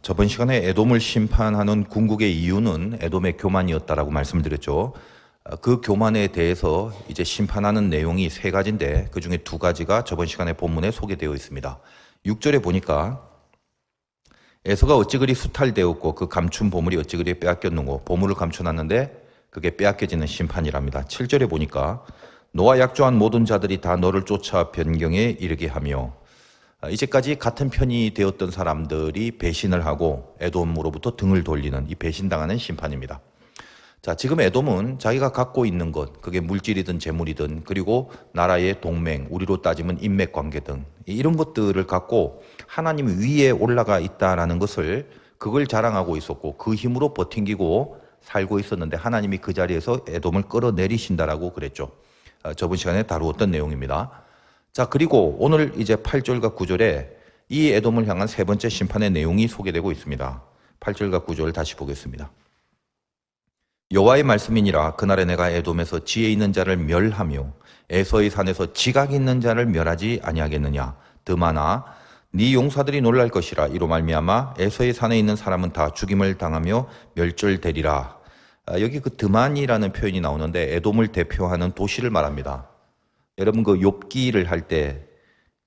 저번 시간에 에돔을 심판하는 궁극의 이유는 에돔의 교만이었다라고 말씀을 드렸죠. 그 교만에 대해서 이제 심판하는 내용이 세 가지인데 그 중에 두 가지가 저번 시간에 본문에 소개되어 있습니다. 6절에 보니까 에서가 어찌 그리 수탈되었고 그 감춘 보물이 어찌 그리 빼앗겼는고, 보물을 감춰놨는데 그게 빼앗겨지는 심판이랍니다. 7절에 보니까 너와 약조한 모든 자들이 다 너를 쫓아 변경에 이르게 하며, 이제까지 같은 편이 되었던 사람들이 배신을 하고 에돔으로부터 등을 돌리는 이 배신당하는 심판입니다. 자, 지금 에돔은 자기가 갖고 있는 것, 그게 물질이든 재물이든, 그리고 나라의 동맹, 우리로 따지면 인맥 관계 등 이런 것들을 갖고 하나님 위에 올라가 있다라는 것을, 그걸 자랑하고 있었고 그 힘으로 버팅기고 살고 있었는데 하나님이 그 자리에서 에돔을 끌어내리신다라고 그랬죠. 저번 시간에 다루었던 내용입니다. 자, 그리고 오늘 이제 8절과 9절에 이 에돔을 향한 세 번째 심판의 내용이 소개되고 있습니다. 8절과 9절 다시 보겠습니다. 여호와의 말씀이니라. 그날에 내가 에돔에서 지혜 있는 자를 멸하며 에서의 산에서 지각 있는 자를 멸하지 아니하겠느냐. 드마나 네 용사들이 놀랄 것이라. 이로 말미암아 에서의 산에 있는 사람은 다 죽임을 당하며 멸절되리라. 여기 그 드만이라는 표현이 나오는데 에돔을 대표하는 도시를 말합니다. 여러분 그 욥기를 할 때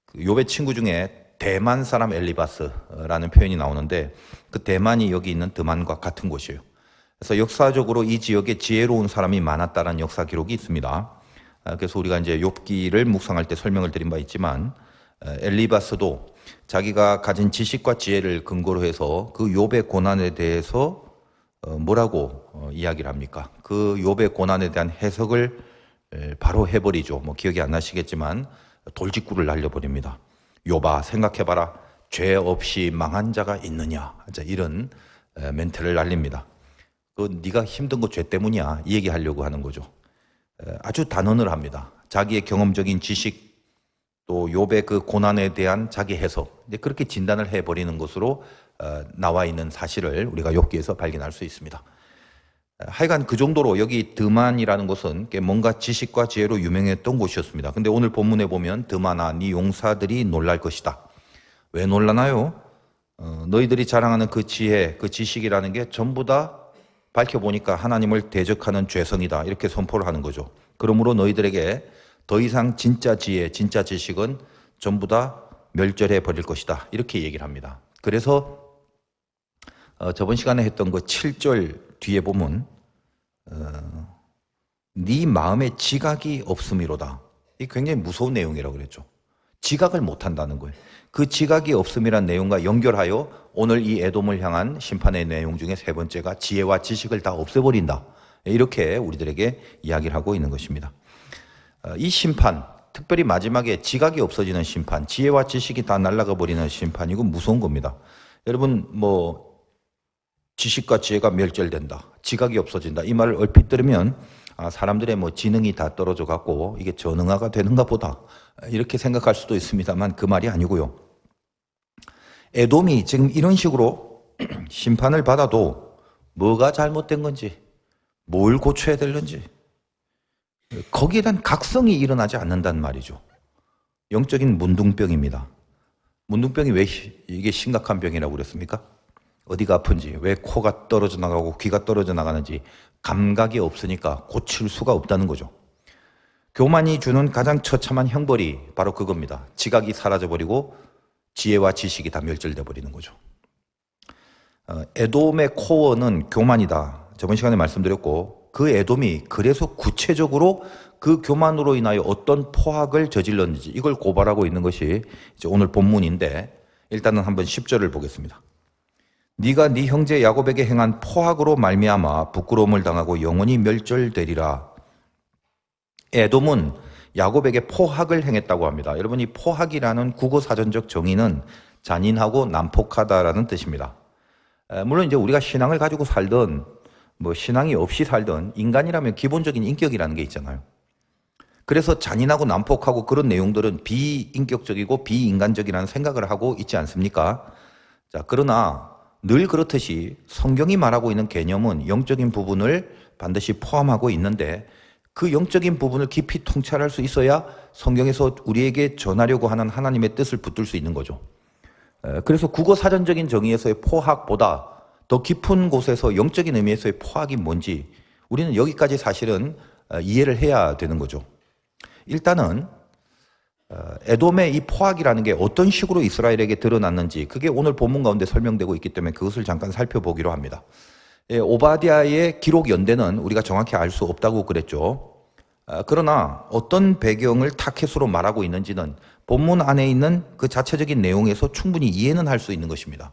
그 욥의 친구 중에 대만 사람 엘리바스라는 표현이 나오는데 그 대만이 여기 있는 드만과 같은 곳이에요. 그래서 역사적으로 이 지역에 지혜로운 사람이 많았다는 역사 기록이 있습니다. 그래서 우리가 이제 욥기를 묵상할 때 설명을 드린 바 있지만, 엘리바스도 자기가 가진 지식과 지혜를 근거로 해서 그 욥의 고난에 대해서 뭐라고 이야기를 합니까? 그 욥의 고난에 대한 해석을 바로 해버리죠. 뭐 기억이 안 나시겠지만 돌직구를 날려버립니다. 욥아, 생각해봐라. 죄 없이 망한 자가 있느냐. 이런 멘트를 날립니다. 그 네가 힘든 거 죄 때문이야, 이 얘기하려고 하는 거죠. 아주 단언을 합니다. 자기의 경험적인 지식, 또 욥의 그 고난에 대한 자기 해석, 그렇게 진단을 해버리는 것으로 나와 있는 사실을 우리가 욥기에서 발견할 수 있습니다. 하여간 그 정도로 여기 드만이라는 곳은 뭔가 지식과 지혜로 유명했던 곳이었습니다. 근데 오늘 본문에 보면 드만아, 네 용사들이 놀랄 것이다. 왜 놀라나요? 너희들이 자랑하는 그 지혜, 그 지식이라는 게 전부 다 밝혀보니까 하나님을 대적하는 죄성이다, 이렇게 선포를 하는 거죠. 그러므로 너희들에게 더 이상 진짜 지혜, 진짜 지식은 전부 다 멸절해 버릴 것이다, 이렇게 얘기를 합니다. 그래서 저번 시간에 했던 그 7절 뒤에 보면 네 마음에 지각이 없음이로다. 이게 굉장히 무서운 내용이라고 그랬죠. 지각을 못한다는 거예요. 그 지각이 없음이란 내용과 연결하여 오늘 이 에돔을 향한 심판의 내용 중에 세 번째가 지혜와 지식을 다 없애버린다, 이렇게 우리들에게 이야기를 하고 있는 것입니다. 이 심판, 특별히 마지막에 지각이 없어지는 심판, 지혜와 지식이 다 날아가 버리는 심판, 이건 무서운 겁니다. 여러분 뭐 지식과 지혜가 멸절된다, 지각이 없어진다, 이 말을 얼핏 들으면 사람들의 뭐 지능이 다 떨어져 갖고 이게 전응화가 되는가 보다, 이렇게 생각할 수도 있습니다만 그 말이 아니고요. 에돔이 지금 이런 식으로 심판을 받아도 뭐가 잘못된 건지, 뭘 고쳐야 되는지, 거기에 대한 각성이 일어나지 않는단 말이죠. 영적인 문둥병입니다. 문둥병이 왜 이게 심각한 병이라고 그랬습니까? 어디가 아픈지, 왜 코가 떨어져 나가고 귀가 떨어져 나가는지 감각이 없으니까 고칠 수가 없다는 거죠. 교만이 주는 가장 처참한 형벌이 바로 그겁니다. 지각이 사라져버리고 지혜와 지식이 다 멸절돼 버리는 거죠. 에돔의 코어는 교만이다, 저번 시간에 말씀드렸고, 그 에돔이 그래서 구체적으로 그 교만으로 인하여 어떤 포악을 저질렀는지 이걸 고발하고 있는 것이 이제 오늘 본문인데, 일단은 한번 10절을 보겠습니다. 네가 네 형제 야곱에게 행한 포악으로 말미암아 부끄러움을 당하고 영원히 멸절되리라. 에돔은 야곱에게 포악을 행했다고 합니다. 여러분, 이 포악이라는 국어사전적 정의는 잔인하고 난폭하다라는 뜻입니다. 물론 이제 우리가 신앙을 가지고 살든 뭐 신앙이 없이 살든 인간이라면 기본적인 인격이라는 게 있잖아요. 그래서 잔인하고 난폭하고 그런 내용들은 비인격적이고 비인간적이라는 생각을 하고 있지 않습니까? 자, 그러나 늘 그렇듯이 성경이 말하고 있는 개념은 영적인 부분을 반드시 포함하고 있는데, 그 영적인 부분을 깊이 통찰할 수 있어야 성경에서 우리에게 전하려고 하는 하나님의 뜻을 붙들 수 있는 거죠. 그래서 국어 사전적인 정의에서의 포학보다 더 깊은 곳에서 영적인 의미에서의 포학이 뭔지 우리는 여기까지 사실은 이해를 해야 되는 거죠. 일단은 에돔의 이 포악이라는 게 어떤 식으로 이스라엘에게 드러났는지 그게 오늘 본문 가운데 설명되고 있기 때문에 그것을 잠깐 살펴보기로 합니다. 오바댜의 기록 연대는 우리가 정확히 알 수 없다고 그랬죠. 그러나 어떤 배경을 타켓으로 말하고 있는지는 본문 안에 있는 그 자체적인 내용에서 충분히 이해는 할 수 있는 것입니다.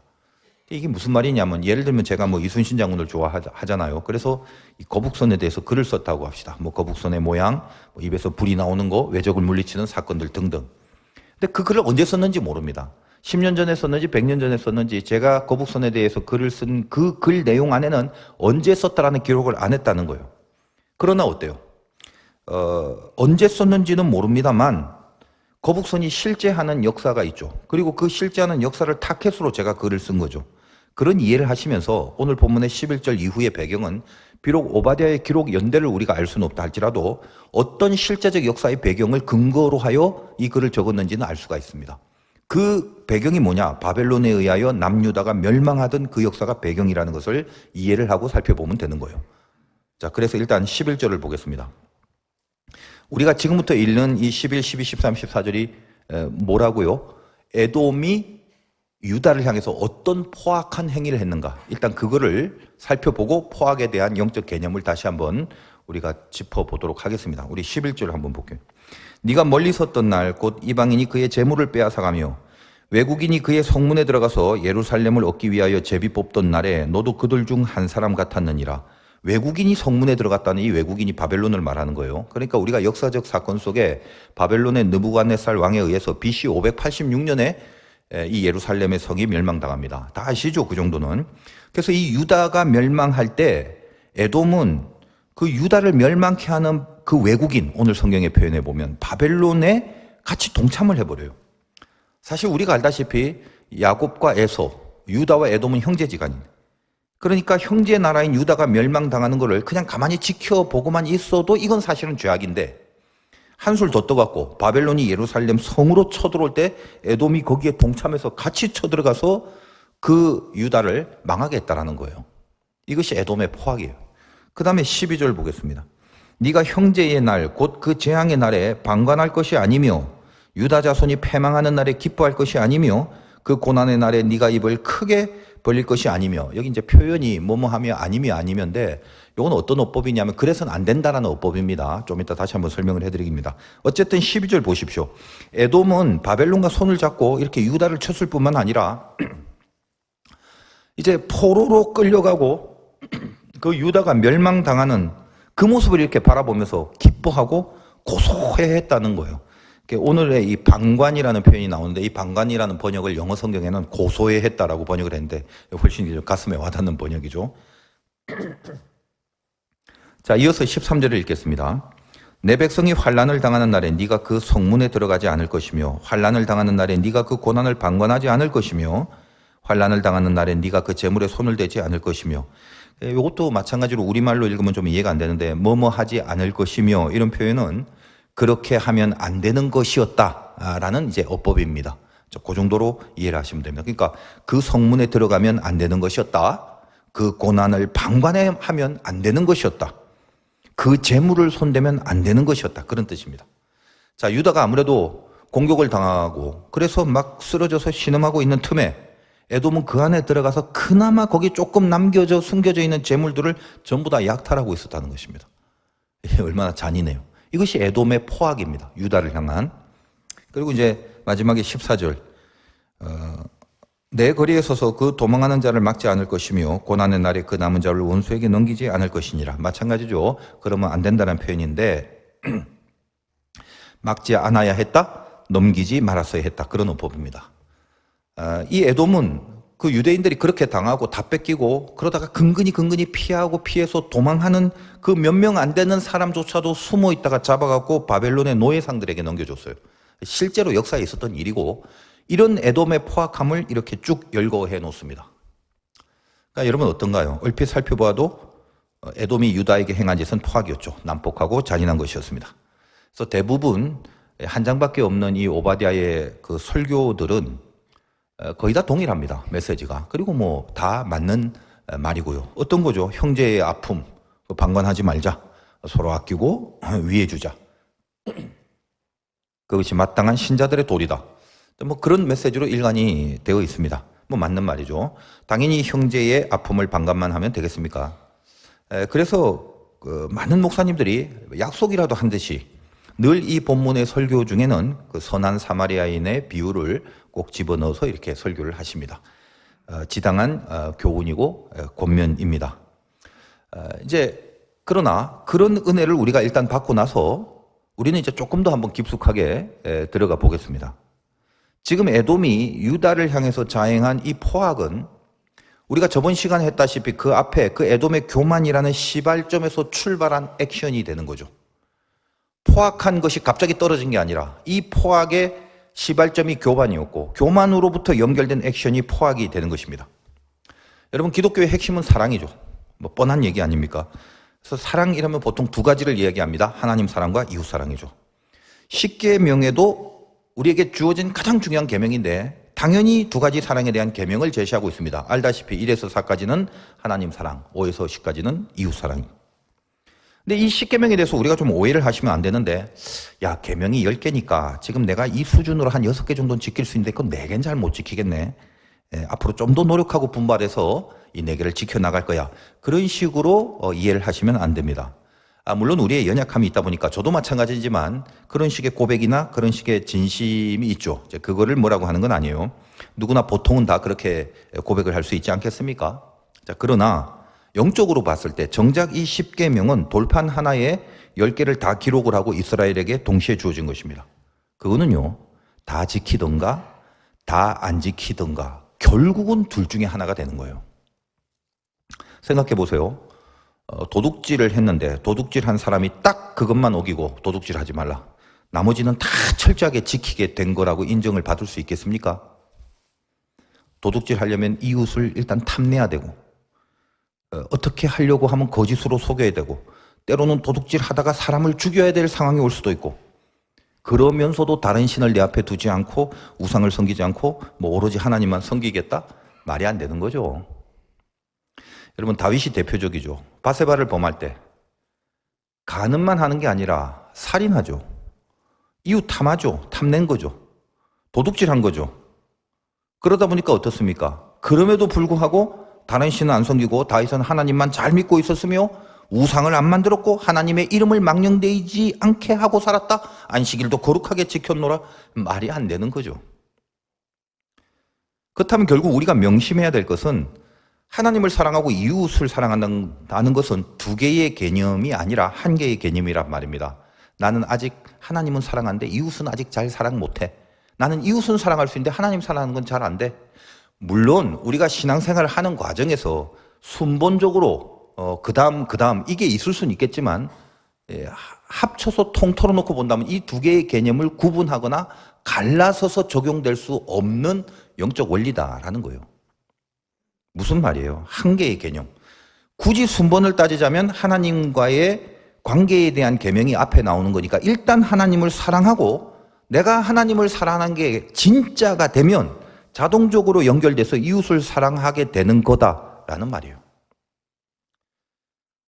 이게 무슨 말이냐면 예를 들면 제가 뭐 이순신 장군을 좋아하잖아요. 그래서 이 거북선에 대해서 글을 썼다고 합시다. 뭐 거북선의 모양, 뭐 입에서 불이 나오는 거, 외적을 물리치는 사건들 등등. 근데 그 글을 언제 썼는지 모릅니다. 10년 전에 썼는지 100년 전에 썼는지 제가 거북선에 대해서 글을 쓴 그 글 내용 안에는 언제 썼다라는 기록을 안 했다는 거예요. 그러나 어때요? 언제 썼는지는 모릅니다만 거북선이 실제하는 역사가 있죠. 그리고 그 실제하는 역사를 타켓으로 제가 글을 쓴 거죠. 그런 이해를 하시면서 오늘 본문의 11절 이후의 배경은 비록 오바댜의 기록 연대를 우리가 알 수는 없다 할지라도 어떤 실제적 역사의 배경을 근거로 하여 이 글을 적었는지는 알 수가 있습니다. 그 배경이 뭐냐? 바벨론에 의하여 남유다가 멸망하던 그 역사가 배경이라는 것을 이해를 하고 살펴보면 되는 거예요. 자, 그래서 일단 11절을 보겠습니다. 우리가 지금부터 읽는 이 11, 12, 13, 14절이 뭐라고요? 에돔이 유다를 향해서 어떤 포악한 행위를 했는가? 일단 그거를 살펴보고 포악에 대한 영적 개념을 다시 한번 우리가 짚어보도록 하겠습니다. 우리 11절 한번 볼게요. 네가 멀리 섰던 날 곧 이방인이 그의 재물을 빼앗아가며 외국인이 그의 성문에 들어가서 예루살렘을 얻기 위하여 제비 뽑던 날에 너도 그들 중 한 사람 같았느니라. 외국인이 성문에 들어갔다는 이 외국인이 바벨론을 말하는 거예요. 그러니까 우리가 역사적 사건 속에 바벨론의 느부갓네살 왕에 의해서 BC 586년에 이 예루살렘의 성이 멸망당합니다. 다 아시죠? 그 정도는. 그래서 이 유다가 멸망할 때 에돔은 그 유다를 멸망케 하는 그 외국인, 오늘 성경에 표현해 보면 바벨론에 같이 동참을 해버려요. 사실 우리가 알다시피 야곱과 에서, 유다와 에돔은 형제지간입니다. 그러니까 형제 나라인 유다가 멸망당하는 것을 그냥 가만히 지켜보고만 있어도 이건 사실은 죄악인데 한술 더 떠갖고 바벨론이 예루살렘 성으로 쳐들어올 때 에돔이 거기에 동참해서 같이 쳐들어가서 그 유다를 망하게 했다라는 거예요. 이것이 에돔의 포악이에요. 그 다음에 12절 보겠습니다. 네가 형제의 날 곧 그 재앙의 날에 방관할 것이 아니며 유다 자손이 패망하는 날에 기뻐할 것이 아니며 그 고난의 날에 네가 입을 크게 벌릴 것이 아니며, 여기 이제 표현이 뭐뭐하며 아니면인데 이건 어떤 어법이냐면 그래서는 안 된다라는 어법입니다. 좀 이따 다시 한번 설명을 해드리겠습니다. 어쨌든 12절 보십시오. 에돔은 바벨론과 손을 잡고 이렇게 유다를 쳤을 뿐만 아니라 이제 포로로 끌려가고 그 유다가 멸망당하는 그 모습을 이렇게 바라보면서 기뻐하고 고소해했다는 거예요. 오늘의 이 방관이라는 표현이 나오는데 이 방관이라는 번역을 영어 성경에는 고소해했다라고 번역을 했는데 훨씬 가슴에 와닿는 번역이죠. 자, 이어서 13절을 읽겠습니다. 내 백성이 환난을 당하는 날에 네가 그 성문에 들어가지 않을 것이며 환난을 당하는 날에 네가 그 고난을 방관하지 않을 것이며 환난을 당하는 날에 네가 그 재물에 손을 대지 않을 것이며, 이것도 마찬가지로 우리말로 읽으면 좀 이해가 안 되는데 뭐뭐 하지 않을 것이며 이런 표현은 그렇게 하면 안 되는 것이었다라는 이제 어법입니다. 그 정도로 이해를 하시면 됩니다. 그러니까 그 성문에 들어가면 안 되는 것이었다. 그 고난을 방관하면 안 되는 것이었다. 그 재물을 손대면 안 되는 것이었다. 그런 뜻입니다. 자, 유다가 아무래도 공격을 당하고 그래서 막 쓰러져서 신음하고 있는 틈에 에돔은 그 안에 들어가서 그나마 거기 조금 남겨져 숨겨져 있는 재물들을 전부 다 약탈하고 있었다는 것입니다. 얼마나 잔인해요. 이것이 에돔의 포악입니다. 유다를 향한. 그리고 이제 마지막에 14절. 내 거리에 서서 그 도망하는 자를 막지 않을 것이며 고난의 날에 그 남은 자를 원수에게 넘기지 않을 것이니라. 마찬가지죠. 그러면 안 된다는 표현인데 막지 않아야 했다, 넘기지 말았어야 했다. 그런 어법입니다. 이 에돔은 그 유대인들이 그렇게 당하고 다 뺏기고 그러다가 근근히 피하고 피해서 도망하는 그 몇 명 안 되는 사람조차도 숨어 있다가 잡아갖고 바벨론의 노예상들에게 넘겨줬어요. 실제로 역사에 있었던 일이고 이런 에돔의 포악함을 이렇게 쭉 열거해 놓습니다. 그러니까 여러분 어떤가요? 얼핏 살펴봐도 에돔이 유다에게 행한 짓은 포악이었죠. 난폭하고 잔인한 것이었습니다. 그래서 대부분 한 장밖에 없는 이 오바댜의 그 설교들은 거의 다 동일합니다. 메시지가. 그리고 뭐 다 맞는 말이고요. 어떤 거죠? 형제의 아픔 방관하지 말자. 서로 아끼고 위해주자. 그것이 마땅한 신자들의 도리다. 뭐 그런 메시지로 일관이 되어 있습니다. 뭐 맞는 말이죠. 당연히 형제의 아픔을 방관만 하면 되겠습니까? 그래서 많은 목사님들이 약속이라도 한 듯이 늘 이 본문의 설교 중에는 그 선한 사마리아인의 비유를 꼭 집어넣어서 이렇게 설교를 하십니다. 지당한 교훈이고 권면입니다. 이제 그러나 그런 은혜를 우리가 일단 받고 나서 우리는 이제 조금 더 한번 깊숙하게 들어가 보겠습니다. 지금 에돔이 유다를 향해서 자행한 이 포악은 우리가 저번 시간에 했다시피 그 앞에 그 에돔의 교만이라는 시발점에서 출발한 액션이 되는 거죠. 포악한 것이 갑자기 떨어진 게 아니라 이 포악의 시발점이 교만이었고 교만으로부터 연결된 액션이 포악이 되는 것입니다. 여러분 기독교의 핵심은 사랑이죠. 뭐 뻔한 얘기 아닙니까? 그래서 사랑 이러면 보통 두 가지를 이야기합니다. 하나님 사랑과 이웃 사랑이죠. 십계명에도 우리에게 주어진 가장 중요한 계명인데 당연히 두 가지 사랑에 대한 계명을 제시하고 있습니다. 알다시피 1에서 4까지는 하나님 사랑, 5에서 10까지는 이웃 사랑. 근데 이 10계명에 대해서 우리가 좀 오해를 하시면 안 되는데 야 계명이 10개니까 지금 내가 이 수준으로 한 6개 정도는 지킬 수 있는데 그건 4개는 잘 못 지키겠네. 앞으로 좀 더 노력하고 분발해서 이 4개를 지켜나갈 거야. 그런 식으로 이해를 하시면 안 됩니다. 물론 우리의 연약함이 있다 보니까 저도 마찬가지지만 그런 식의 고백이나 그런 식의 진심이 있죠. 이제 그거를 뭐라고 하는 건 아니에요. 누구나 보통은 다 그렇게 고백을 할 수 있지 않겠습니까? 자, 그러나 영적으로 봤을 때 정작 이 10계명은 돌판 하나에 10개를 다 기록을 하고 이스라엘에게 동시에 주어진 것입니다. 그거는요, 다 지키던가 다 안 지키던가 결국은 둘 중에 하나가 되는 거예요. 생각해 보세요. 도둑질을 했는데 도둑질 한 사람이 딱 그것만 어기고 도둑질 하지 말라. 나머지는 다 철저하게 지키게 된 거라고 인정을 받을 수 있겠습니까? 도둑질 하려면 이웃을 일단 탐내야 되고 어떻게 하려고 하면 거짓으로 속여야 되고 때로는 도둑질 하다가 사람을 죽여야 될 상황이 올 수도 있고 그러면서도 다른 신을 내 앞에 두지 않고 우상을 섬기지 않고 뭐 오로지 하나님만 섬기겠다? 말이 안 되는 거죠. 여러분 다윗이 대표적이죠. 바세바를 범할 때 간음만 하는 게 아니라 살인하죠. 이웃 탐하죠. 탐낸 거죠. 도둑질한 거죠. 그러다 보니까 어떻습니까? 그럼에도 불구하고 다른 신은 안 섬기고 다윗은 하나님만 잘 믿고 있었으며 우상을 안 만들었고 하나님의 이름을 망령되이지 않게 하고 살았다. 안식일도 거룩하게 지켰노라. 말이 안 되는 거죠. 그렇다면 결국 우리가 명심해야 될 것은 하나님을 사랑하고 이웃을 사랑한다는 것은 두 개의 개념이 아니라 한 개의 개념이란 말입니다. 나는 아직 하나님은 사랑하는데 이웃은 아직 잘 사랑 못해. 나는 이웃은 사랑할 수 있는데 하나님 사랑하는 건 잘 안 돼. 물론 우리가 신앙생활을 하는 과정에서 순번적으로 그다음 이게 있을 수는 있겠지만 합쳐서 통틀어 놓고 본다면 이 두 개의 개념을 구분하거나 갈라서서 적용될 수 없는 영적 원리다라는 거예요. 무슨 말이에요? 한 개의 개념. 굳이 순번을 따지자면 하나님과의 관계에 대한 계명이 앞에 나오는 거니까 일단 하나님을 사랑하고 내가 하나님을 사랑하는 게 진짜가 되면 자동적으로 연결돼서 이웃을 사랑하게 되는 거다라는 말이에요.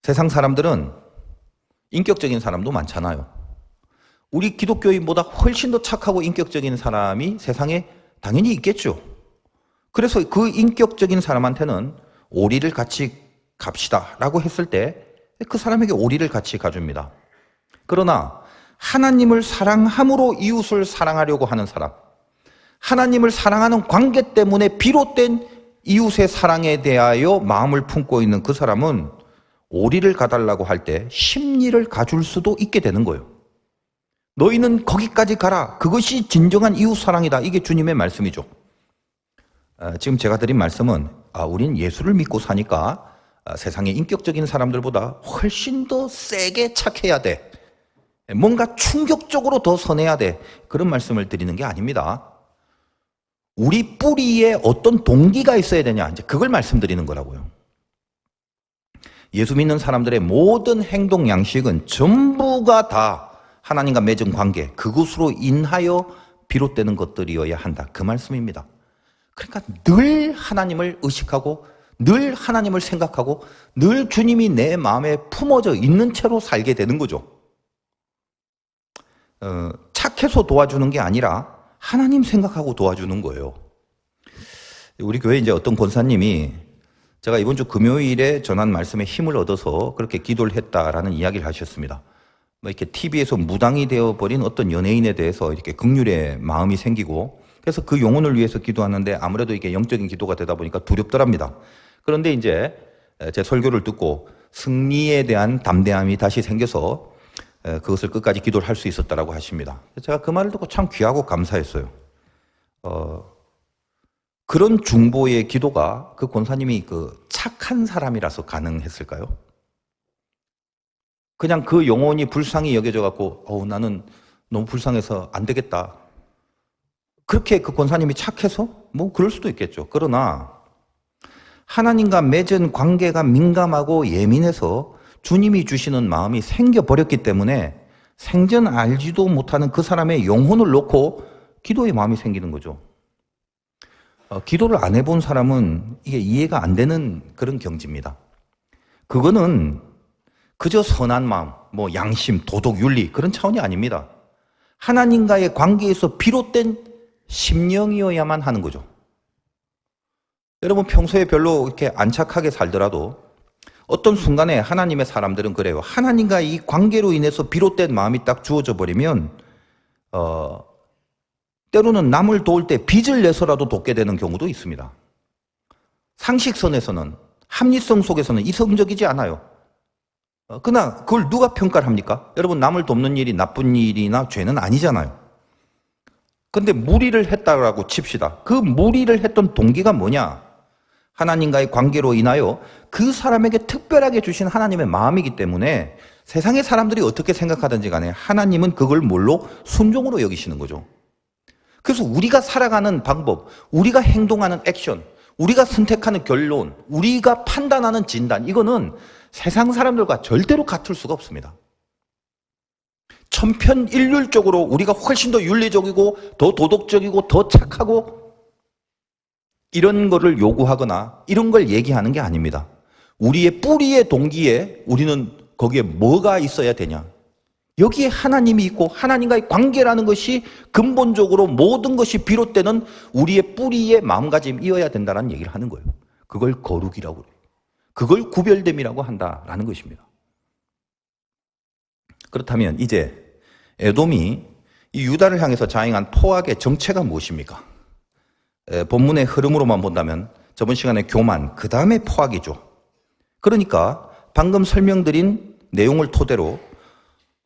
세상 사람들은 인격적인 사람도 많잖아요. 우리 기독교인보다 훨씬 더 착하고 인격적인 사람이 세상에 당연히 있겠죠. 그래서 그 인격적인 사람한테는 오리를 같이 갑시다 라고 했을 때 그 사람에게 오리를 같이 가줍니다. 그러나 하나님을 사랑함으로 이웃을 사랑하려고 하는 사람, 하나님을 사랑하는 관계 때문에 비롯된 이웃의 사랑에 대하여 마음을 품고 있는 그 사람은 오리를 가달라고 할 때 심리를 가줄 수도 있게 되는 거예요. 너희는 거기까지 가라. 그것이 진정한 이웃 사랑이다. 이게 주님의 말씀이죠. 지금 제가 드린 말씀은 우린 예수를 믿고 사니까 세상의 인격적인 사람들보다 훨씬 더 세게 착해야 돼. 뭔가 충격적으로 더 선해야 돼. 그런 말씀을 드리는 게 아닙니다. 우리 뿌리에 어떤 동기가 있어야 되냐. 이제 그걸 말씀드리는 거라고요. 예수 믿는 사람들의 모든 행동 양식은 전부가 다 하나님과 맺은 관계, 그것으로 인하여 비롯되는 것들이어야 한다. 그 말씀입니다. 그러니까 늘 하나님을 의식하고 늘 하나님을 생각하고 늘 주님이 내 마음에 품어져 있는 채로 살게 되는 거죠. 착해서 도와주는 게 아니라 하나님 생각하고 도와주는 거예요. 우리 교회 이제 어떤 권사님이 제가 이번 주 금요일에 전한 말씀에 힘을 얻어서 그렇게 기도를 했다라는 이야기를 하셨습니다. 뭐 이렇게 TV에서 무당이 되어버린 어떤 연예인에 대해서 이렇게 긍휼의 마음이 생기고 그래서 그 영혼을 위해서 기도하는데 아무래도 이게 영적인 기도가 되다 보니까 두렵더랍니다. 그런데 이제 제 설교를 듣고 승리에 대한 담대함이 다시 생겨서 그것을 끝까지 기도를 할 수 있었다라고 하십니다. 제가 그 말을 듣고 참 귀하고 감사했어요. 그런 중보의 기도가 그 권사님이 그 착한 사람이라서 가능했을까요? 그냥 그 영혼이 불쌍히 여겨져 갖고 나는 너무 불쌍해서 안 되겠다. 그렇게 그 권사님이 착해서? 뭐 그럴 수도 있겠죠. 그러나 하나님과 맺은 관계가 민감하고 예민해서 주님이 주시는 마음이 생겨버렸기 때문에 생전 알지도 못하는 그 사람의 영혼을 놓고 기도의 마음이 생기는 거죠. 기도를 안 해본 사람은 이게 이해가 안 되는 그런 경지입니다. 그거는 그저 선한 마음, 뭐 양심, 도덕, 윤리 그런 차원이 아닙니다. 하나님과의 관계에서 비롯된 심령이어야만 하는 거죠. 여러분 평소에 별로 이렇게 안착하게 살더라도 어떤 순간에 하나님의 사람들은 그래요. 하나님과 이 관계로 인해서 비롯된 마음이 딱 주어져 버리면 때로는 남을 도울 때 빚을 내서라도 돕게 되는 경우도 있습니다. 상식선에서는 합리성 속에서는 이성적이지 않아요. 그러나 그걸 누가 평가를 합니까? 여러분 남을 돕는 일이 나쁜 일이나 죄는 아니잖아요. 근데 무리를 했다라고 칩시다. 그 무리를 했던 동기가 뭐냐? 하나님과의 관계로 인하여 그 사람에게 특별하게 주신 하나님의 마음이기 때문에 세상의 사람들이 어떻게 생각하든지 간에 하나님은 그걸 뭘로? 순종으로 여기시는 거죠. 그래서 우리가 살아가는 방법, 우리가 행동하는 액션, 우리가 선택하는 결론, 우리가 판단하는 진단, 이거는 세상 사람들과 절대로 같을 수가 없습니다. 천편일률적으로 우리가 훨씬 더 윤리적이고 더 도덕적이고 더 착하고 이런 거를 요구하거나 이런 걸 얘기하는 게 아닙니다. 우리의 뿌리의 동기에 우리는 거기에 뭐가 있어야 되냐? 여기에 하나님이 있고 하나님과의 관계라는 것이 근본적으로 모든 것이 비롯되는 우리의 뿌리의 마음가짐이어야 된다는 얘기를 하는 거예요. 그걸 거룩이라고 그래요. 그걸 구별됨이라고 한다라는 것입니다. 그렇다면 이제 에돔이 이 유다를 향해서 자행한 포악의 정체가 무엇입니까? 본문의 흐름으로만 본다면 저번 시간에 교만, 그 다음에 포악이죠. 그러니까 방금 설명드린 내용을 토대로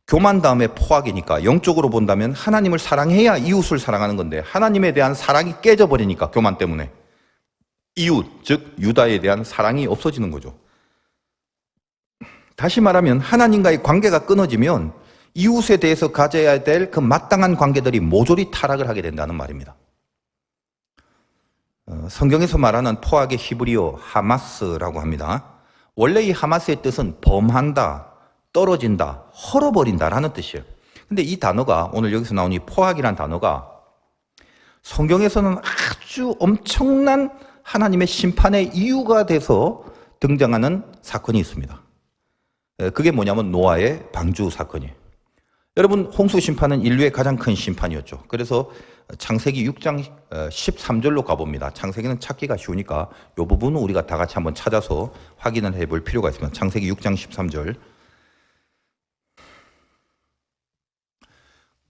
교만 다음에 포악이니까 영적으로 본다면 하나님을 사랑해야 이웃을 사랑하는 건데 하나님에 대한 사랑이 깨져버리니까 교만 때문에 이웃, 즉 유다에 대한 사랑이 없어지는 거죠. 다시 말하면 하나님과의 관계가 끊어지면 이웃에 대해서 가져야 될 그 마땅한 관계들이 모조리 타락을 하게 된다는 말입니다. 성경에서 말하는 포악의 히브리어 하마스라고 합니다. 원래 이 하마스의 뜻은 범한다, 떨어진다, 헐어버린다라는 뜻이에요. 근데 이 단어가 오늘 여기서 나온 이 포악이라는 단어가 성경에서는 아주 엄청난 하나님의 심판의 이유가 돼서 등장하는 사건이 있습니다. 그게 뭐냐면 노아의 방주 사건이에요. 여러분 홍수 심판은 인류의 가장 큰 심판이었죠. 그래서 창세기 6장 13절로 가봅니다. 창세기는 찾기가 쉬우니까 이 부분은 우리가 다 같이 한번 찾아서 확인을 해볼 필요가 있습니다. 창세기 6장 13절.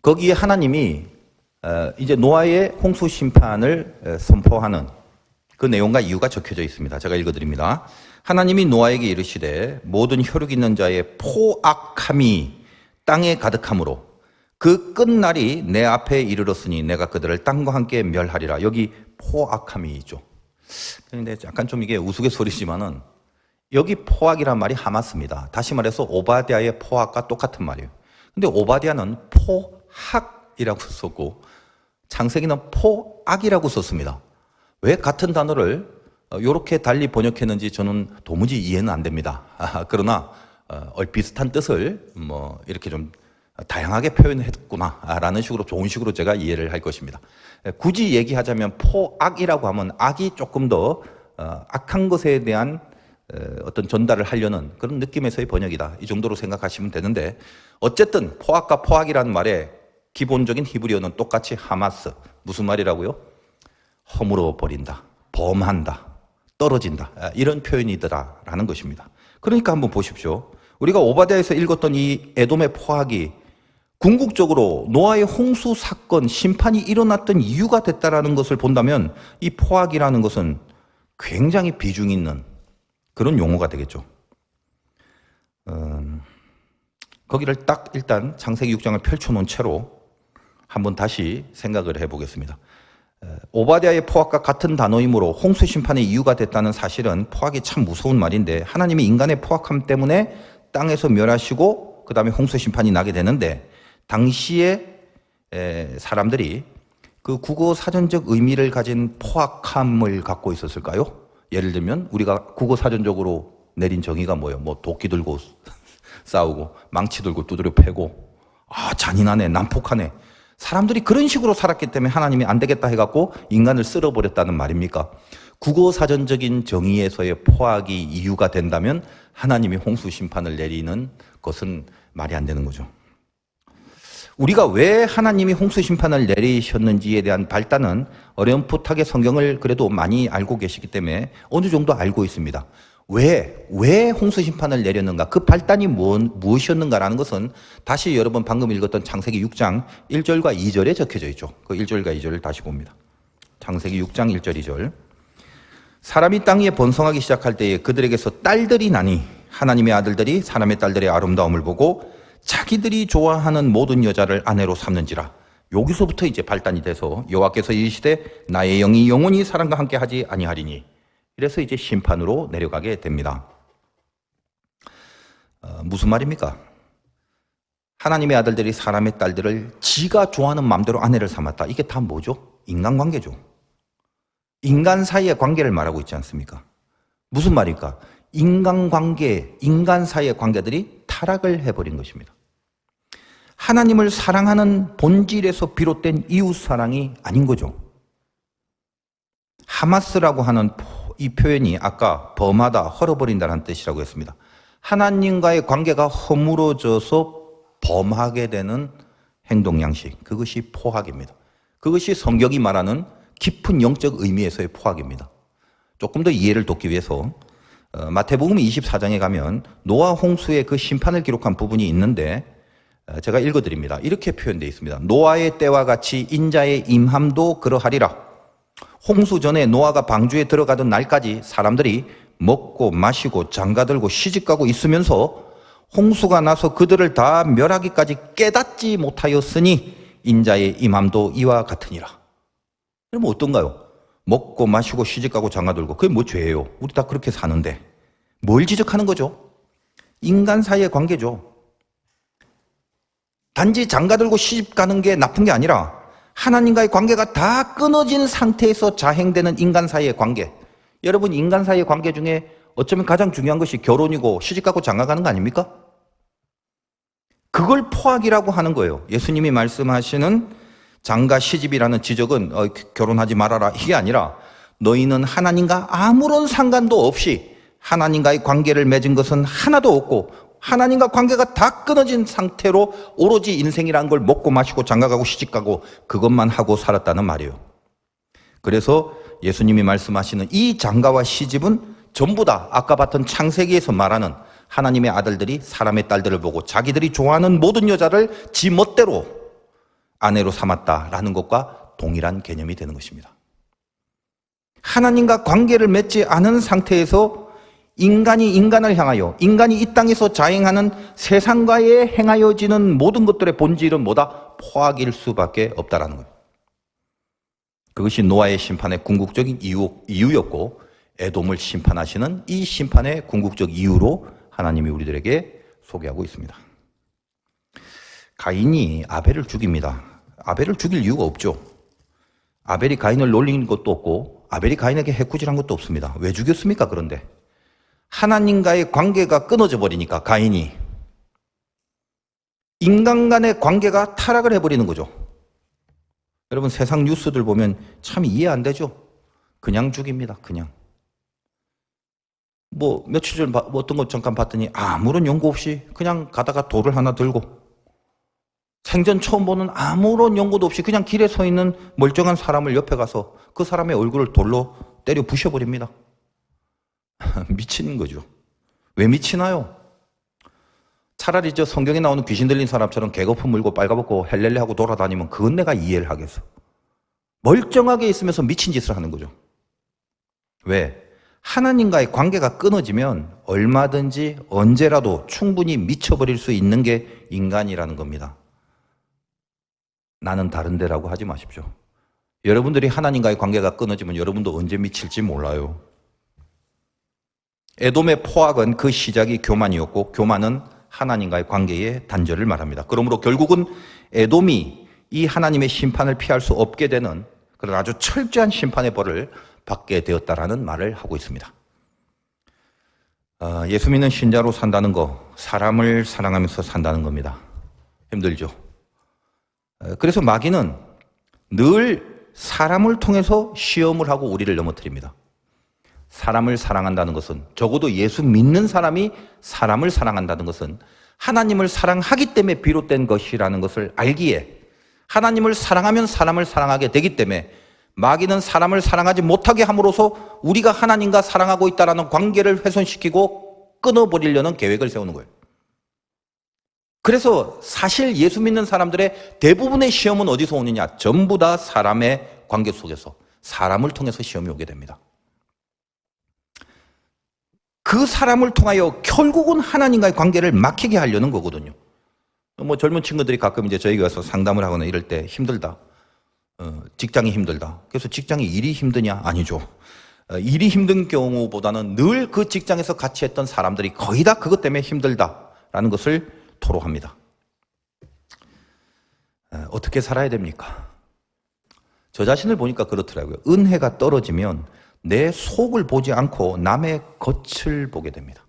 거기에 하나님이 이제 노아의 홍수 심판을 선포하는 그 내용과 이유가 적혀져 있습니다. 제가 읽어드립니다. 하나님이 노아에게 이르시되 모든 혈육 있는 자의 포악함이 땅에 가득함으로 그 끝날이 내 앞에 이르렀으니 내가 그들을 땅과 함께 멸하리라. 여기 포악함이 있죠. 그런데 약간 좀 이게 우스갯소리지만은 여기 포악이란 말이 하마스입니다. 다시 말해서 오바댜의 포악과 똑같은 말이에요. 근데 오바댜는 포학이라고 썼고 창세기는 포악이라고 썼습니다. 왜 같은 단어를 이렇게 달리 번역했는지 저는 도무지 이해는 안 됩니다. 그러나 비슷한 뜻을 이렇게 좀 다양하게 표현했구나라는 식으로 좋은 식으로 제가 이해를 할 것입니다. 굳이 얘기하자면 포악이라고 하면 악이 조금 더 악한 것에 대한 어떤 전달을 하려는 그런 느낌에서의 번역이다. 이 정도로 생각하시면 되는데 어쨌든 포악과 포악이라는 말의 기본적인 히브리어는 똑같이 하마스. 무슨 말이라고요? 허물어 버린다, 범한다, 떨어진다 이런 표현이더라라는 것입니다. 그러니까 한번 보십시오. 우리가 오바댜에서 읽었던 이 에돔의 포악이 궁극적으로 노아의 홍수 사건, 심판이 일어났던 이유가 됐다라는 것을 본다면 이 포악이라는 것은 굉장히 비중 있는 그런 용어가 되겠죠. 거기를 딱 일단 창세기 6장을 펼쳐놓은 채로 한번 다시 생각을 해보겠습니다. 오바댜의 포악과 같은 단어이므로 홍수 심판의 이유가 됐다는 사실은 포악이 참 무서운 말인데 하나님이 인간의 포악함 때문에 땅에서 멸하시고 그 다음에 홍수 심판이 나게 되는데 당시에 사람들이 그 국어 사전적 의미를 가진 포악함을 갖고 있었을까요? 예를 들면 우리가 국어 사전적으로 내린 정의가 뭐예요? 뭐 도끼 들고 싸우고 망치 들고 두드려 패고 잔인하네, 난폭하네. 사람들이 그런 식으로 살았기 때문에 하나님이 안 되겠다 해갖고 인간을 쓸어버렸다는 말입니까? 국어 사전적인 정의에서의 포악이 이유가 된다면 하나님이 홍수 심판을 내리는 것은 말이 안 되는 거죠. 우리가 왜 하나님이 홍수 심판을 내리셨는지에 대한 발단은 어렴풋하게 성경을 그래도 많이 알고 계시기 때문에 어느 정도 알고 있습니다. 왜 홍수 심판을 내렸는가? 그 발단이 무엇이었는가라는 것은 다시 여러분 방금 읽었던 창세기 6장 1절과 2절에 적혀져 있죠. 그 1절과 2절을 다시 봅니다. 창세기 6장 1절 2절. 사람이 땅 위에 번성하기 시작할 때에 그들에게서 딸들이 나니 하나님의 아들들이 사람의 딸들의 아름다움을 보고 자기들이 좋아하는 모든 여자를 아내로 삼는지라. 여기서부터 이제 발단이 돼서 여호와께서 이르시되 나의 영이 영원히 사람과 함께 하지 아니하리니. 이래서 이제 심판으로 내려가게 됩니다. 무슨 말입니까? 하나님의 아들들이 사람의 딸들을 지가 좋아하는 마음대로 아내를 삼았다. 이게 다 뭐죠? 인간관계죠. 인간 사이의 관계를 말하고 있지 않습니까? 무슨 말일까? 인간관계, 인간 사이의 관계들이 타락을 해버린 것입니다. 하나님을 사랑하는 본질에서 비롯된 이웃사랑이 아닌 거죠. 하마스라고 하는 이 표현이 아까 범하다, 헐어버린다는 뜻이라고 했습니다. 하나님과의 관계가 허물어져서 범하게 되는 행동 양식, 그것이 포악입니다. 그것이 성경이 말하는 깊은 영적 의미에서의 포악입니다. 조금 더 이해를 돕기 위해서 마태복음 24장에 가면 노아 홍수의 그 심판을 기록한 부분이 있는데 제가 읽어드립니다. 이렇게 표현되어 있습니다. 노아의 때와 같이 인자의 임함도 그러하리라. 홍수 전에 노아가 방주에 들어가던 날까지 사람들이 먹고 마시고 장가들고 시집가고 있으면서 홍수가 나서 그들을 다 멸하기까지 깨닫지 못하였으니 인자의 임함도 이와 같으니라. 그러면 어떤가요? 먹고 마시고 시집가고 장가들고 그게 뭐 죄예요? 우리 다 그렇게 사는데 뭘 지적하는 거죠? 인간 사이의 관계죠. 단지 장가들고 시집가는 게 나쁜 게 아니라 하나님과의 관계가 다 끊어진 상태에서 자행되는 인간 사이의 관계. 여러분 인간 사이의 관계 중에 어쩌면 가장 중요한 것이 결혼이고 시집가고 장가가는 거 아닙니까? 그걸 포악이라고 하는 거예요. 예수님이 말씀하시는 장가 시집이라는 지적은 결혼하지 말아라 이게 아니라 너희는 하나님과 아무런 상관도 없이 하나님과의 관계를 맺은 것은 하나도 없고 하나님과 관계가 다 끊어진 상태로 오로지 인생이라는 걸 먹고 마시고 장가가고 시집가고 그것만 하고 살았다는 말이에요. 그래서 예수님이 말씀하시는 이 장가와 시집은 전부 다 아까 봤던 창세기에서 말하는 하나님의 아들들이 사람의 딸들을 보고 자기들이 좋아하는 모든 여자를 지 멋대로 아내로 삼았다라는 것과 동일한 개념이 되는 것입니다. 하나님과 관계를 맺지 않은 상태에서 인간이 인간을 향하여 인간이 이 땅에서 자행하는 세상과의 행하여지는 모든 것들의 본질은 뭐다? 포악일 수밖에 없다라는 거예요. 그것이 노아의 심판의 궁극적인 이유였고 에돔을 심판하시는 이 심판의 궁극적 이유로 하나님이 우리들에게 소개하고 있습니다. 가인이 아벨을 죽입니다. 아벨을 죽일 이유가 없죠. 아벨이 가인을 놀린 것도 없고 아벨이 가인에게 해코지한 것도 없습니다. 왜 죽였습니까? 그런데 하나님과의 관계가 끊어져 버리니까 가인이 인간 간의 관계가 타락을 해버리는 거죠. 여러분 세상 뉴스들 보면 참 이해 안 되죠. 그냥 죽입니다. 그냥. 뭐 며칠 전 어떤 것 잠깐 봤더니 아무런 연고 없이 그냥 가다가 돌을 하나 들고, 생전 처음 보는 아무런 연고도 없이 그냥 길에 서 있는 멀쩡한 사람을 옆에 가서 그 사람의 얼굴을 돌로 때려 부셔버립니다. 미치는 거죠. 왜 미치나요? 차라리 저 성경에 나오는 귀신 들린 사람처럼 개거품 물고 빨가벗고 헬렐레 하고 돌아다니면 그건 내가 이해를 하겠어. 멀쩡하게 있으면서 미친 짓을 하는 거죠. 왜? 하나님과의 관계가 끊어지면 얼마든지 언제라도 충분히 미쳐버릴 수 있는 게 인간이라는 겁니다. 나는 다른데라고 하지 마십시오. 여러분들이 하나님과의 관계가 끊어지면 여러분도 언제 미칠지 몰라요. 에돔의 포악은 그 시작이 교만이었고, 교만은 하나님과의 관계의 단절을 말합니다. 그러므로 결국은 에돔이 이 하나님의 심판을 피할 수 없게 되는 그런 아주 철저한 심판의 벌을 받게 되었다라는 말을 하고 있습니다. 예수 믿는 신자로 산다는 거, 사람을 사랑하면서 산다는 겁니다. 힘들죠. 그래서 마귀는 늘 사람을 통해서 시험을 하고 우리를 넘어뜨립니다. 사람을 사랑한다는 것은, 적어도 예수 믿는 사람이 사람을 사랑한다는 것은 하나님을 사랑하기 때문에 비롯된 것이라는 것을 알기에, 하나님을 사랑하면 사람을 사랑하게 되기 때문에 마귀는 사람을 사랑하지 못하게 함으로써 우리가 하나님과 사랑하고 있다는 관계를 훼손시키고 끊어버리려는 계획을 세우는 거예요. 그래서 사실 예수 믿는 사람들의 대부분의 시험은 어디서 오느냐? 전부 다 사람의 관계 속에서, 사람을 통해서 시험이 오게 됩니다. 그 사람을 통하여 결국은 하나님과의 관계를 막히게 하려는 거거든요. 뭐 젊은 친구들이 가끔 이제 저에게 와서 상담을 하거나 이럴 때 힘들다. 직장이 힘들다. 그래서 직장이 일이 힘드냐? 아니죠. 일이 힘든 경우보다는 늘 그 직장에서 같이 했던 사람들이 거의 다 그것 때문에 힘들다라는 것을 토로합니다. 어떻게 살아야 됩니까? 저 자신을 보니까 그렇더라고요. 은혜가 떨어지면 내 속을 보지 않고 남의 겉을 보게 됩니다.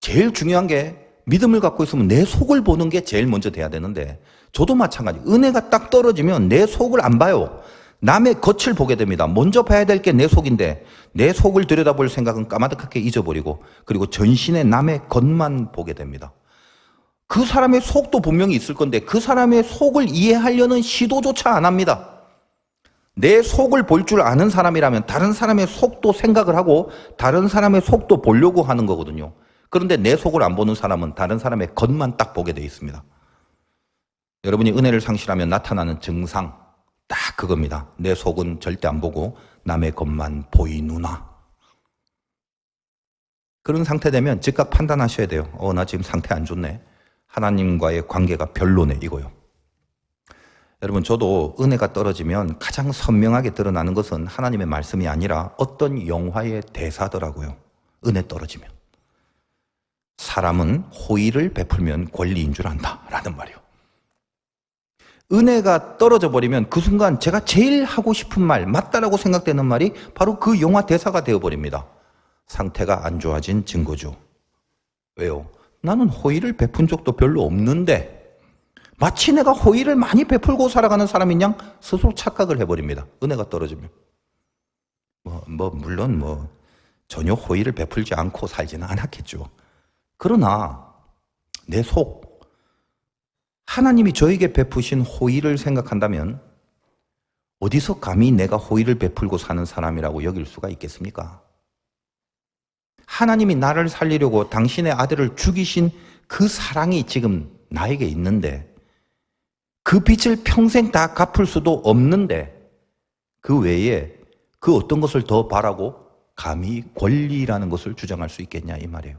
제일 중요한 게, 믿음을 갖고 있으면 내 속을 보는 게 제일 먼저 돼야 되는데, 저도 마찬가지. 은혜가 딱 떨어지면 내 속을 안 봐요. 남의 겉을 보게 됩니다. 먼저 봐야 될 게 내 속인데 내 속을 들여다볼 생각은 까마득하게 잊어버리고, 그리고 전신에 남의 겉만 보게 됩니다. 그 사람의 속도 분명히 있을 건데 그 사람의 속을 이해하려는 시도조차 안 합니다. 내 속을 볼 줄 아는 사람이라면 다른 사람의 속도 생각을 하고 다른 사람의 속도 보려고 하는 거거든요. 그런데 내 속을 안 보는 사람은 다른 사람의 겉만 딱 보게 되어 있습니다. 여러분이 은혜를 상실하면 나타나는 증상, 딱 그겁니다. 내 속은 절대 안 보고 남의 겉만 보이누나. 그런 상태 되면 즉각 판단하셔야 돼요. 나 지금 상태 안 좋네. 하나님과의 관계가 별로네, 이거요. 여러분, 저도 은혜가 떨어지면 가장 선명하게 드러나는 것은 하나님의 말씀이 아니라 어떤 영화의 대사더라고요. 은혜 떨어지면. 사람은 호의를 베풀면 권리인 줄 안다 라는 말이요. 은혜가 떨어져 버리면 그 순간 제가 제일 하고 싶은 말, 맞다라고 생각되는 말이 바로 그 영화 대사가 되어버립니다. 상태가 안 좋아진 증거죠. 왜요? 나는 호의를 베푼 적도 별로 없는데 마치 내가 호의를 많이 베풀고 살아가는 사람인 양 스스로 착각을 해버립니다. 은혜가 떨어지면. 물론 전혀 호의를 베풀지 않고 살지는 않았겠죠. 그러나 내 속, 하나님이 저에게 베푸신 호의를 생각한다면 어디서 감히 내가 호의를 베풀고 사는 사람이라고 여길 수가 있겠습니까? 하나님이 나를 살리려고 당신의 아들을 죽이신 그 사랑이 지금 나에게 있는데, 그 빚을 평생 다 갚을 수도 없는데 그 외에 그 어떤 것을 더 바라고 감히 권리라는 것을 주장할 수 있겠냐, 이 말이에요.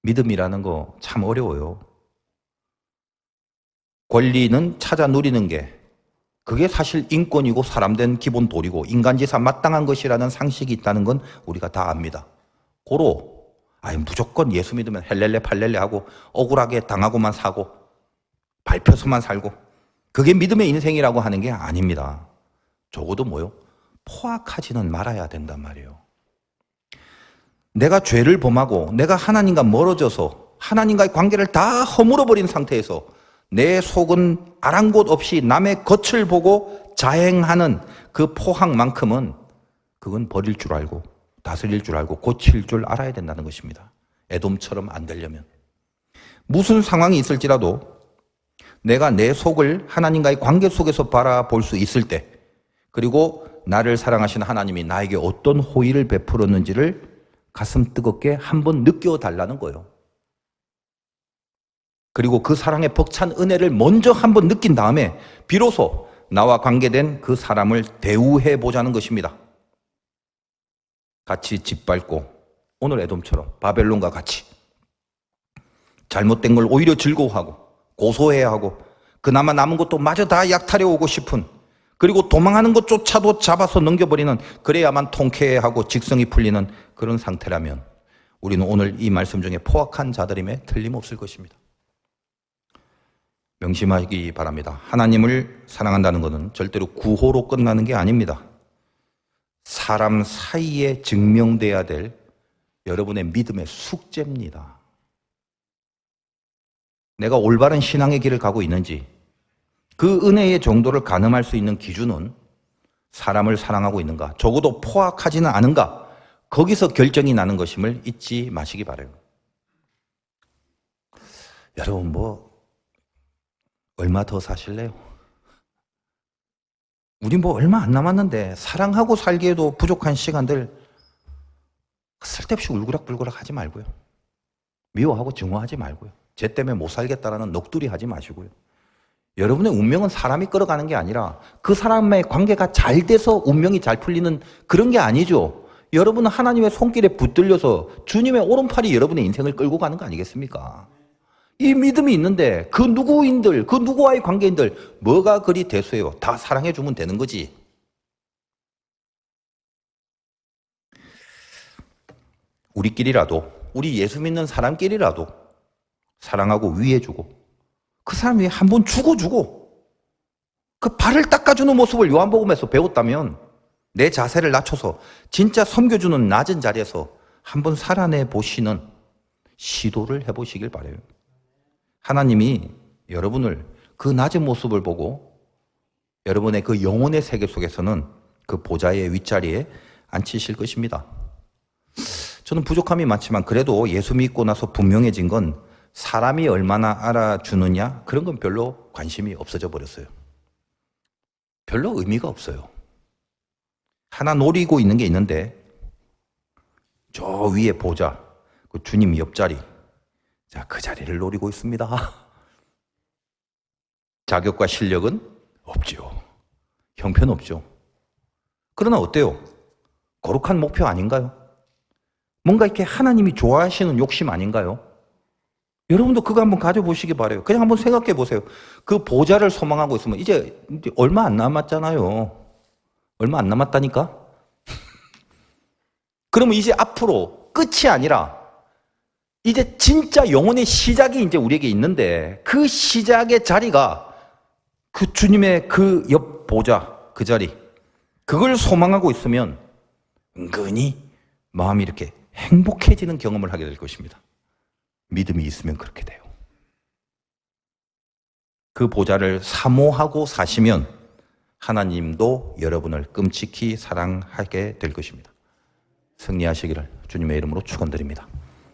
믿음이라는 거 참 어려워요. 권리는 찾아 누리는 게, 그게 사실 인권이고 사람된 기본 도리고 인간지사 마땅한 것이라는 상식이 있다는 건 우리가 다 압니다. 무조건 예수 믿으면 헬렐레 팔렐레 하고 억울하게 당하고만 사고 밟혀서만 살고, 그게 믿음의 인생이라고 하는 게 아닙니다. 적어도 포악하지는 말아야 된단 말이에요. 내가 죄를 범하고 내가 하나님과 멀어져서 하나님과의 관계를 다 허물어버린 상태에서 내 속은 아랑곳 없이 남의 겉을 보고 자행하는 그 포항만큼은 그건 버릴 줄 알고 다스릴 줄 알고 고칠 줄 알아야 된다는 것입니다. 에돔처럼 안 되려면. 무슨 상황이 있을지라도 내가 내 속을 하나님과의 관계 속에서 바라볼 수 있을 때, 그리고 나를 사랑하시는 하나님이 나에게 어떤 호의를 베풀었는지를 가슴 뜨겁게 한번 느껴달라는 거예요. 그리고 그 사랑의 벅찬 은혜를 먼저 한번 느낀 다음에 비로소 나와 관계된 그 사람을 대우해 보자는 것입니다. 같이 짓밟고 오늘 에돔처럼 바벨론과 같이 잘못된 걸 오히려 즐거워하고 고소해야 하고 그나마 남은 것도 마저 다 약탈해 오고 싶은, 그리고 도망하는 것조차도 잡아서 넘겨버리는, 그래야만 통쾌하고 직성이 풀리는 그런 상태라면 우리는 오늘 이 말씀 중에 포악한 자들임에 틀림없을 것입니다. 명심하기 바랍니다. 하나님을 사랑한다는 것은 절대로 구호로 끝나는 게 아닙니다. 사람 사이에 증명돼야 될 여러분의 믿음의 숙제입니다. 내가 올바른 신앙의 길을 가고 있는지, 그 은혜의 정도를 가늠할 수 있는 기준은 사람을 사랑하고 있는가, 적어도 포악하지는 않은가, 거기서 결정이 나는 것임을 잊지 마시기 바라요. 여러분 얼마 더 사실래요? 우리 얼마 안 남았는데 사랑하고 살기에도 부족한 시간들 쓸데없이 울그락불그락 하지 말고요. 미워하고 증오하지 말고요. 쟤 때문에 못 살겠다라는 넋두리 하지 마시고요. 여러분의 운명은 사람이 끌어가는 게 아니라 그 사람의 관계가 잘 돼서 운명이 잘 풀리는 그런 게 아니죠. 여러분은 하나님의 손길에 붙들려서 주님의 오른팔이 여러분의 인생을 끌고 가는 거 아니겠습니까? 이 믿음이 있는데 그 누구인들, 그 누구와의 관계인들 뭐가 그리 대수해요. 다 사랑해 주면 되는 거지. 우리끼리라도, 우리 예수 믿는 사람끼리라도 사랑하고 위해주고 그 사람 위해 한번 죽어주고 그 발을 닦아주는 모습을 요한복음에서 배웠다면 내 자세를 낮춰서 진짜 섬겨주는 낮은 자리에서 한번 살아내 보시는 시도를 해보시길 바라요. 하나님이 여러분을 그 낮은 모습을 보고 여러분의 그 영혼의 세계 속에서는 그 보좌의 윗자리에 앉히실 것입니다. 저는 부족함이 많지만 그래도 예수 믿고 나서 분명해진 건 사람이 얼마나 알아주느냐, 그런 건 별로 관심이 없어져 버렸어요. 별로 의미가 없어요. 하나 노리고 있는 게 있는데 저 위에 보좌, 그 주님 옆자리, 자, 그 자리를 노리고 있습니다. 자격과 실력은 없죠. 형편없죠. 그러나 어때요? 거룩한 목표 아닌가요? 뭔가 이렇게 하나님이 좋아하시는 욕심 아닌가요? 여러분도 그거 한번 가져보시기 바라요. 그냥 한번 생각해 보세요. 그 보좌를 소망하고 있으면 이제 얼마 안 남았잖아요. 얼마 안 남았다니까? 그러면 이제 앞으로 끝이 아니라 이제 진짜 영혼의 시작이 이제 우리에게 있는데 그 시작의 자리가 그 주님의 그 옆 보좌, 그 자리, 그걸 소망하고 있으면 은근히 마음이 이렇게 행복해지는 경험을 하게 될 것입니다. 믿음이 있으면 그렇게 돼요. 그 보좌를 사모하고 사시면 하나님도 여러분을 끔찍히 사랑하게 될 것입니다. 승리하시기를 주님의 이름으로 축원드립니다.